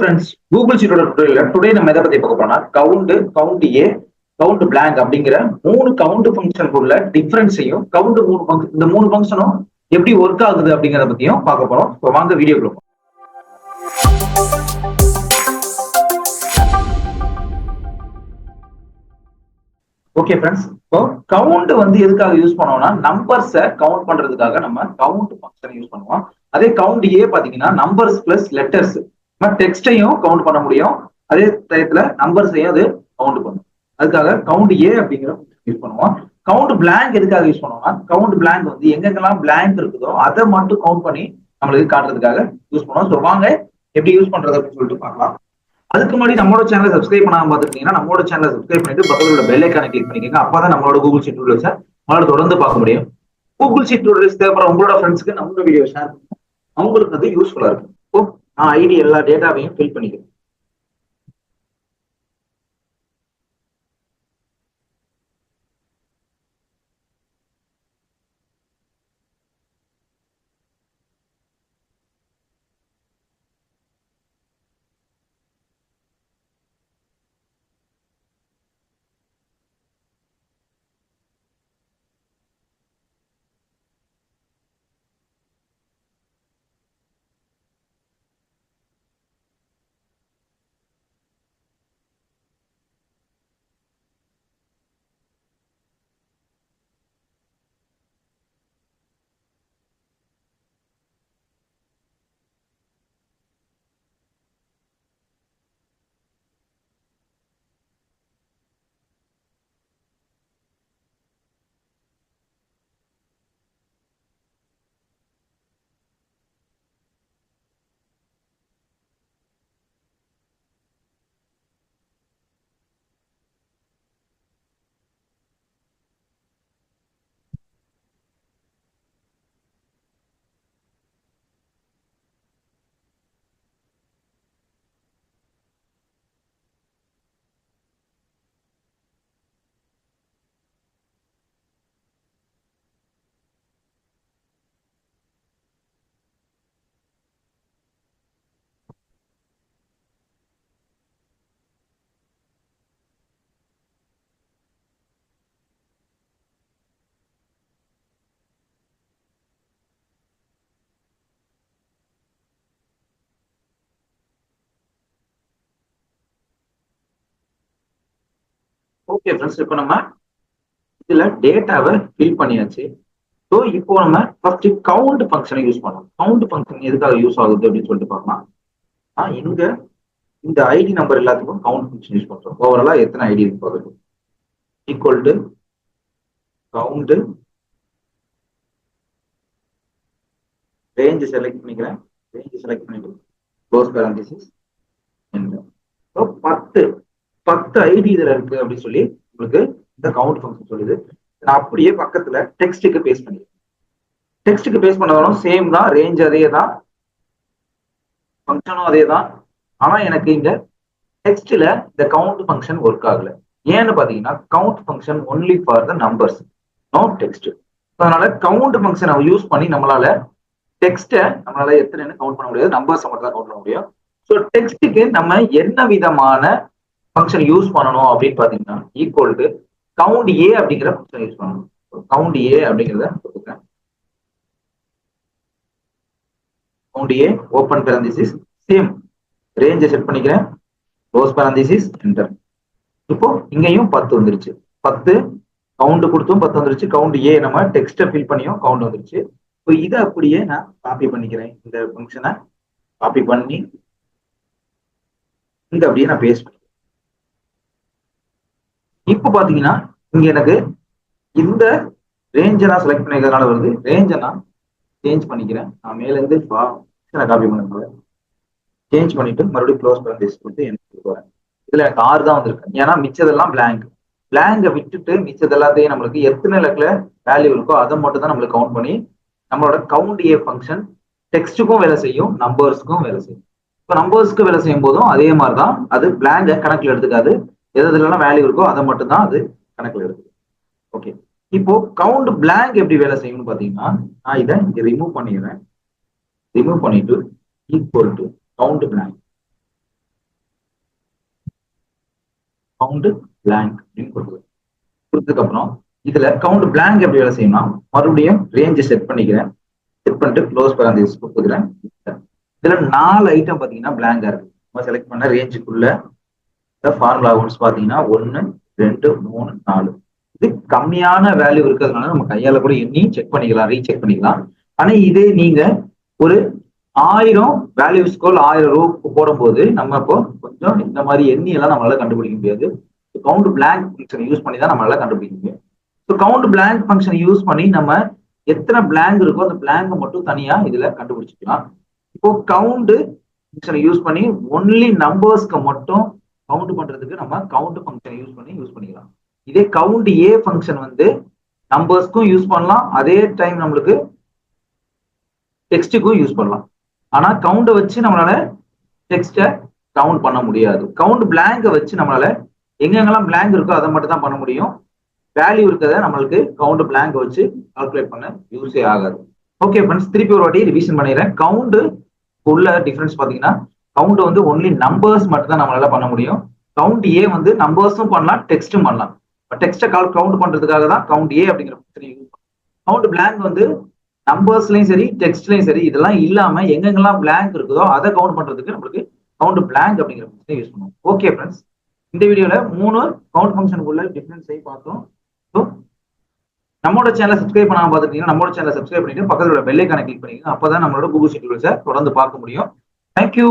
Friends, Google ஷீட்டோட today நம்ம எதை பத்தி பார்க்க போறோம்னா கவுண்ட் ஏ, கவுண்ட் பிளாங்க் அப்படிங்கிற மூணு கவுண்ட் ஃபங்க்ஷனுக்குள்ள டிஃபரன்ஸையும் இந்த மூணு ஃபங்க்ஷனும் எப்படி ஒர்க் ஆகுது அப்படிங்கறத பத்தியும் பார்க்க போறோம். இப்போ வாங்க வீடியோக்குள்ள போலாம். ஓகே ஃப்ரெண்ட்ஸ், இப்போ கவுண்ட் எதுக்காக யூஸ் பண்ணுவோம்னா நம்பர்ஸை கவுண்ட் பண்றதுக்காக நம்ம கவுண்ட் ஃபங்க்ஷனை யூஸ் பண்ணுவோம். அதே கவுண்ட் ஏ பாத்தீங்கன்னா நம்பர்ஸ் பிளஸ் லெட்டர்ஸ் டெக்ஸ்டையும் கவுண்ட் பண்ண முடியும். அதே டயத்துல நம்பர்ஸையும் அது கவுண்ட் பண்ணும். அதுக்காக கவுண்ட் ஏ அப்படிங்கிற யூஸ் பண்ணுவோம். கவுண்ட் பிளாங்க் எதுக்காக யூஸ் பண்ணுவோம்னா கவுண்ட் பிளாங்க் எங்கெங்கெல்லாம் பிளாங்க் இருக்குதோ அதை மட்டும் கவுண்ட் பண்ணி நம்மளுக்கு காட்டுறதுக்காக யூஸ் பண்ணுவோம். ஸோ வாங்க எப்படி யூஸ் பண்றது அப்படின்னு சொல்லிட்டு பார்க்கலாம். அதுக்கு முன்னாடி நம்மளோட சேனலை சப்ஸ்கிரைப் பண்ணாம பார்த்துருக்கீங்கன்னா நம்மளோட சேனலை சப்ஸ்கிரைப் பண்ணிட்டு பக்கத்துல உள்ள பெல் ஐக்கானை கிளிக் பண்ணிக்கோங்க. அப்பதான் நம்மளோட கூகுள் ஷீட் டூல்ஸ் நம்மளால தொடர்ந்து பார்க்க முடியும். கூகுள் ஷீட் டூல்ஸ் தேவைப்படுற உங்களோட ஃப்ரெண்ட்ஸ்க்கு நம்மளோட வீடியோ ஷேர் பண்ணுங்க. அவங்களுக்கு யூஸ்ஃபுல்லா இருக்கும். இப்போ நான் ஐடி எல்லா டேட்டாவையும் ஃபில் பண்ணிக்கிறேன். ஓகே ஃப்ரெண்ட்ஸ், இப்போ நம்ம இதுல டேட்டாவை ஃபில் பண்ணியாச்சு. ஸோ இப்போ நம்ம ஃபர்ஸ்ட் கவுண்ட் ஃபங்க்ஷனை யூஸ் பண்ணலாம். கவுண்ட் ஃபங்க்ஷன் எதுக்காக யூஸ் ஆகுது அப்படின்னு சொல்லிட்டு பார்க்கலாம். இங்க இந்த ஐடி நம்பர் எல்லாத்துக்கும் கவுண்ட் ஃபங்க்ஷன் யூஸ் பண்றோம். ஓவராலா எத்தனை ஐடி இருக்கு பார்க்குறது equal to count range select பண்ணிக்கிறேன். ரேஞ்ச் செலக்ட் பண்ணிட்டு க்ளோஸ் பேரண்டிசிஸ் 10 ஐடி இதுல இருக்கு அப்படின்னு சொல்லி உங்களுக்கு இந்த கவுண்ட் ஃபங்க்ஷன் சொல்லுது. நான் அப்படியே பக்கத்துல டெக்ஸ்ட்டுக்கு பேஸ்ட் பண்ணிக்கிறேன். டெக்ஸ்ட்டுக்கு பேஸ்ட் பண்ணதாலும் சேம் தான், ரேஞ்ச் அதே தான், ஃபங்க்ஷனும் அதே தான். ஆனா எனக்கு இங்க டெக்ஸ்ட்ல இந்த கவுண்ட் ஃபங்க்ஷன் ஒர்க் ஆகல. ஏன்னு பாத்தீங்கன்னா count function only for the numbers, no text. அதனால கவுண்ட் ஃபங்க்ஷனை யூஸ் பண்ணி நம்மளால எத்தனைன்னு கவுண்ட் பண்ண முடியாது, நம்பர்ஸை மட்டும் தான் கவுண்ட் பண்ண முடியும். ஸோ டெக்ஸ்ட்டுக்கு நம்ம என்ன விதமான ஃபங்க்ஷன் யூஸ் பண்ணணும் அப்படின்னு பாத்தீங்கன்னா ஈக்குவல் டு கவுண்ட் ஏ அப்படிங்கிற ஃபங்க்ஷன் யூஸ் பண்ணணும். கவுண்ட் ஏ அப்படிங்கிறத கொடுத்துக்கிறேன். கவுண்ட் ஏ ஓப்பன் பேரந்திசிஸ் சேம் ரேஞ்சை செட் பண்ணிக்கிறேன். Close பேரந்திசிஸ் enter. இப்போ இங்கேயும் 10 வந்துருச்சு. 10 கவுண்ட் கொடுத்தும் 10 வந்துருச்சு. கவுண்ட் ஏ நம்ம டெக்ஸ்ட்டை ஃபில் பண்ணியும் கவுண்ட் வந்துருச்சு. இப்போ இதை அப்படியே நான் காப்பி பண்ணிக்கிறேன். இந்த ஃபங்க்ஷனை காப்பி பண்ணி இங்க அப்படியே நான் பேஸ்ட் பண்ணிக்கிறேன். இப்போ பாத்தீங்கன்னா இங்க எனக்கு இந்த ரேஞ்சை நான் செலக்ட் பண்ணிக்கிறதுனால வருது. ரேஞ்சை நான் சேஞ்ச் பண்ணிக்கிறேன். நான் மேல இருந்து காப்பி பண்ண சேஞ்ச் பண்ணிட்டு மறுபடியும் க்ளோஸ் பேரண்டிசிஸ் கொடுத்து எனக்கு போறேன். இதுல எனக்கு 6 தான் வந்திருக்கு. ஏன்னா மிச்சதெல்லாம் பிளாங்கை விட்டுட்டு மிச்சது எல்லாத்தையும் நம்மளுக்கு எத்தனை லெக்ல வேல்யூ இருக்கோ அதை மட்டும் தான் நம்மளுக்கு கவுண்ட் பண்ணி நம்மளோட கவுண்ட் ஏ ஃபங்க்ஷன் டெக்ஸ்ட்டுக்கும் வேலை செய்யும், நம்பர்ஸ்க்கும் வேலை செய்யும். இப்போ நம்பர்ஸ்க்கு வேலை செய்யும் போதும் அதே மாதிரி தான், அது பிளாங்கை கணக்கில் எடுத்துக்காது. எதுலாம் வேல்யூ இருக்கோ அதை மட்டும் தான் அது கணக்கில் எடுத்துக்கும். ஓகே, இப்போ கவுண்ட் பிளாங்க் எப்படி வேலை செய்யும்னு பாத்தீங்கன்னா நான் இதை இங்க ரிமூவ் பண்ணிடுறேன். ரிமூவ் பண்ணிட்டு equal to count blank count blank அப்படின்னு கொடுத்துருக்கேன். கொடுத்ததுக்கு அப்புறம் இதுல கவுண்ட் பிளாங்க் எப்படி வேலை செய்யணும்னா மறுபடியும் ரேஞ்சை செட் பண்ணிக்கிறேன். செட் பண்ணிட்டு க்ளோஸ் பேரண்டிஸ் கொடுத்துக்கிறேன். இதுல 4 ஐட்டம் பாத்தீங்கன்னா பிளாங்கா இருக்கு. நம்ம செலக்ட் பண்ண ரேஞ்சுக்குள்ள ஃபார்முலா ஒன்ஸ் பாத்தீங்கன்னா 1 2 3 4. இது கம்மியான வேல்யூ இருக்கிறதுனால நம்ம கையால கூட எண்ணி செக் பண்ணிக்கலாம், ரீசெக் பண்ணிக்கலாம். ஆனா இதே நீங்க ஒரு 1000 வேல்யூஸ்க்கோ 1000 ரூ போடும்போது நம்ம இப்போ கொஞ்சம் இந்த மாதிரி எண்ணி எல்லாம் நம்மளால கண்டுபிடிக்க முடியாது. கவுண்ட் பிளாங்க் ஃபங்க்ஷன் யூஸ் பண்ணி தான் நம்மளால கண்டுபிடிக்க முடியும். So count blank function use பண்ணி நம்ம எத்தனை பிளாங்க் இருக்கோ அந்த பிளாங்கை மட்டும் தனியா இதுல கண்டுபிடிச்சிக்கலாம். இப்போ கவுண்ட் ஃபங்க்ஷனை யூஸ் பண்ணி ஒன்லி நம்பர்ஸ்க்கு மட்டும் கவுண்ட் பண்றதுக்கு நம்ம கவுண்ட் ஃபங்க்ஷனை யூஸ் பண்ணிக்கலாம். இதே கவுண்ட் ஏ ஃபங்க்ஷன் வந்து நம்பர்ஸ்க்கும் யூஸ் பண்ணலாம், அதே டைம் நம்மளுக்கு டெக்ஸ்டுக்கும் யூஸ் பண்ணலாம். ஆனா கவுண்டை வச்சு நம்மளால டெக்ஸ்டை கவுண்ட் பண்ண முடியாது. கவுண்ட் பிளாங்கை வச்சு நம்மளால எங்கெங்கெல்லாம் பிளாங்க் இருக்கோ அதை மட்டும் தான் பண்ண முடியும். வேல்யூ இருக்கிறத நம்மளுக்கு கவுண்ட் பிளாங்க் வச்சு கால்குலேட் பண்ண யூஸே ஆகாது. ஓகே ஃப்ரெண்ட்ஸ், திருப்பி ஒரு வாட்டி ரிவிஷன் பண்ணிடுறேன். கவுண்ட் உள்ள டிஃபரன்ஸ் பாத்தீங்கன்னா கவுண்ட் வந்து ஒன்லி நம்பர்ஸ் மட்டும் தான் நம்மளால பண்ண முடியும். கவுண்ட் ஏ வந்து நம்பர்ஸும் பண்ணலாம், டெக்ஸ்டும் பண்ணலாம். டெக்ஸ்ட்டை கவுண்ட் பண்றதுக்காக தான் கவுண்ட் ஏ அப்படிங்கிற ஃபங்க்ஷனை யூஸ் பண்ணலாம். கவுண்ட் பிளாங்க் வந்து நம்பர்ஸ்லயும் சரி டெக்ஸ்ட்லயும் சரி இதெல்லாம் இல்லாம எங்கெங்கெல்லாம் பிளாங்க் இருக்குதோ அதை கவுண்ட் பண்றதுக்கு நம்மளுக்கு கவுண்ட் பிளாங்க் அப்படிங்கிற ஃபங்க்ஷனை யூஸ் பண்ணுவோம். ஓகே ஃப்ரெண்ட்ஸ், இந்த வீடியோல 3 கவுண்ட் ஃபங்க்ஷனுக்குள்ள டிஃபரன்ஸை பார்த்தோம். ஸோ நம்மளோட சேனலை சப்ஸ்கிரைப் பண்ணாம பார்த்துட்டீங்கன்னா நம்மளோட சேனலை சப்ஸ்கிரைப் பண்ணிட்டு பக்கத்துல பெல் ஐகானை கிளிக் பண்ணிக்கோங்க. அப்பதான் நம்மளோட கூகுள் ஷீட் தொடர்ந்து பார்க்க முடியும். தேங்க்யூ.